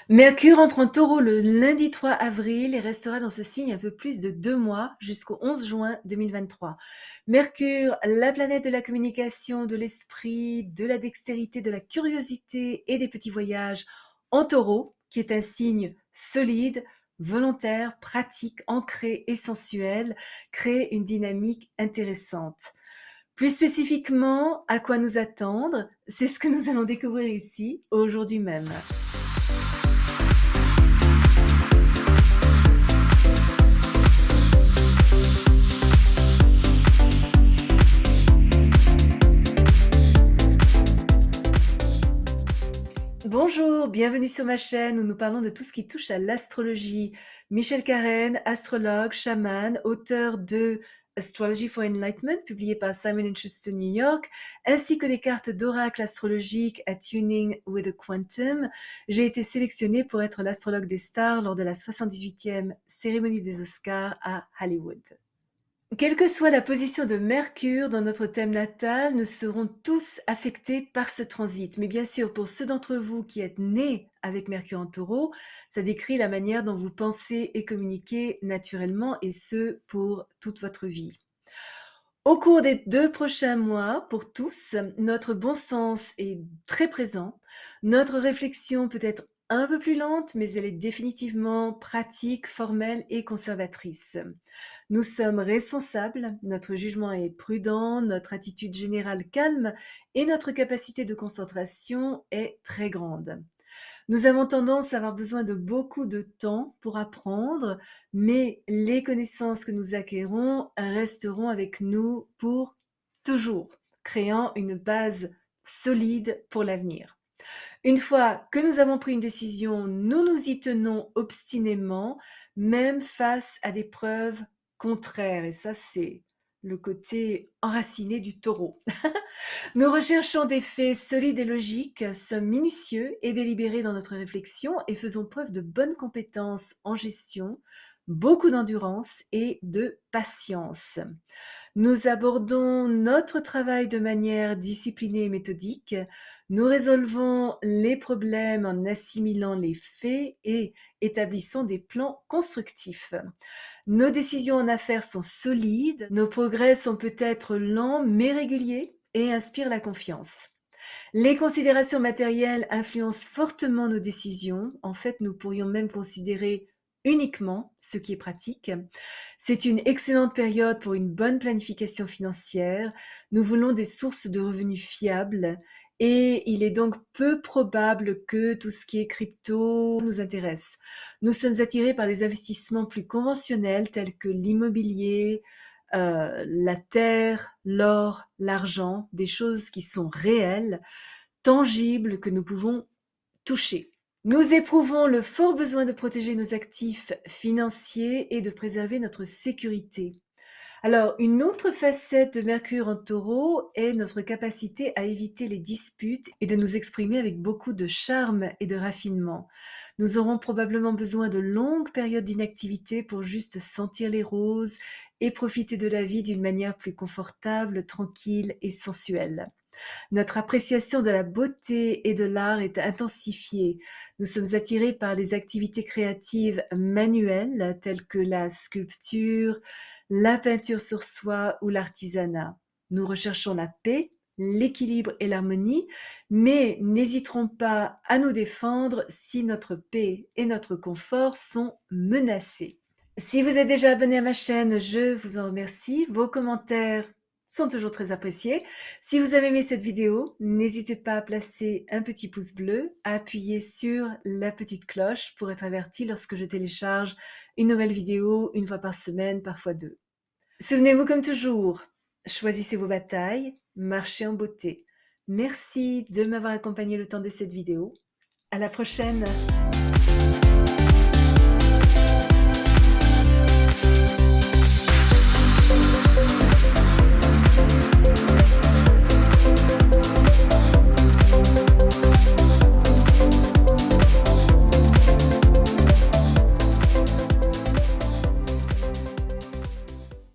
Mercure entre en Taureau le lundi 3 avril et restera dans ce signe un peu plus de 2 mois jusqu'au 11 juin 2023. Mercure, la planète de la communication, de l'esprit, de la dextérité, de la curiosité et des petits voyages en Taureau, qui est un signe solide, volontaire, pratique, ancré et sensuel, crée une dynamique intéressante. Plus spécifiquement, à quoi nous attendre? C'est ce que nous allons découvrir ici, aujourd'hui même. Bonjour, bienvenue sur ma chaîne où nous parlons de tout ce qui touche à l'astrologie. Michel Carène, astrologue, chaman, auteur de Astrology for Enlightenment, publié par Simon & Schuster New York, ainsi que des cartes d'oracle astrologique à Tuning with a Quantum. J'ai été sélectionnée pour être l'astrologue des stars lors de la 78e cérémonie des Oscars à Hollywood. Quelle que soit la position de Mercure dans notre thème natal, nous serons tous affectés par ce transit. Mais bien sûr, pour ceux d'entre vous qui êtes nés avec Mercure en Taureau, ça décrit la manière dont vous pensez et communiquez naturellement, et ce, pour toute votre vie. Au cours des 2 prochains mois, pour tous, notre bon sens est très présent. Notre réflexion peut être un peu plus lente, mais elle est définitivement pratique, formelle et conservatrice. Nous sommes responsables, notre jugement est prudent, notre attitude générale calme et notre capacité de concentration est très grande. Nous avons tendance à avoir besoin de beaucoup de temps pour apprendre, mais les connaissances que nous acquérons resteront avec nous pour toujours, créant une base solide pour l'avenir. Une fois que nous avons pris une décision, nous nous y tenons obstinément, même face à des preuves contraires. Et ça, c'est le côté enraciné du taureau. Nous recherchons des faits solides et logiques, sommes minutieux et délibérés dans notre réflexion et faisons preuve de bonnes compétences en gestion, beaucoup d'endurance et de patience. Nous abordons notre travail de manière disciplinée et méthodique. Nous résolvons les problèmes en assimilant les faits et établissons des plans constructifs. Nos décisions en affaires sont solides, nos progrès sont peut-être lents mais réguliers et inspirent la confiance. Les considérations matérielles influencent fortement nos décisions. En fait, nous pourrions même considérer uniquement ce qui est pratique. C'est une excellente période pour une bonne planification financière. Nous voulons des sources de revenus fiables et il est donc peu probable que tout ce qui est crypto nous intéresse. Nous sommes attirés par des investissements plus conventionnels tels que l'immobilier, la terre, l'or, l'argent, des choses qui sont réelles, tangibles, que nous pouvons toucher. Nous éprouvons le fort besoin de protéger nos actifs financiers et de préserver notre sécurité. Alors, une autre facette de Mercure en Taureau est notre capacité à éviter les disputes et de nous exprimer avec beaucoup de charme et de raffinement. Nous aurons probablement besoin de longues périodes d'inactivité pour juste sentir les roses et profiter de la vie d'une manière plus confortable, tranquille et sensuelle. Notre appréciation de la beauté et de l'art est intensifiée. Nous sommes attirés par les activités créatives manuelles telles que la sculpture, la peinture sur soie ou l'artisanat. Nous recherchons la paix, l'équilibre et l'harmonie, mais n'hésiterons pas à nous défendre si notre paix et notre confort sont menacés. Si vous êtes déjà abonné à ma chaîne, je vous en remercie. Vos commentaires sont toujours très appréciés. Si vous avez aimé cette vidéo, n'hésitez pas à placer un petit pouce bleu, à appuyer sur la petite cloche pour être averti lorsque je télécharge une nouvelle vidéo une fois par semaine, parfois deux. Souvenez-vous comme toujours, choisissez vos batailles, marchez en beauté. Merci de m'avoir accompagné le temps de cette vidéo. À la prochaine!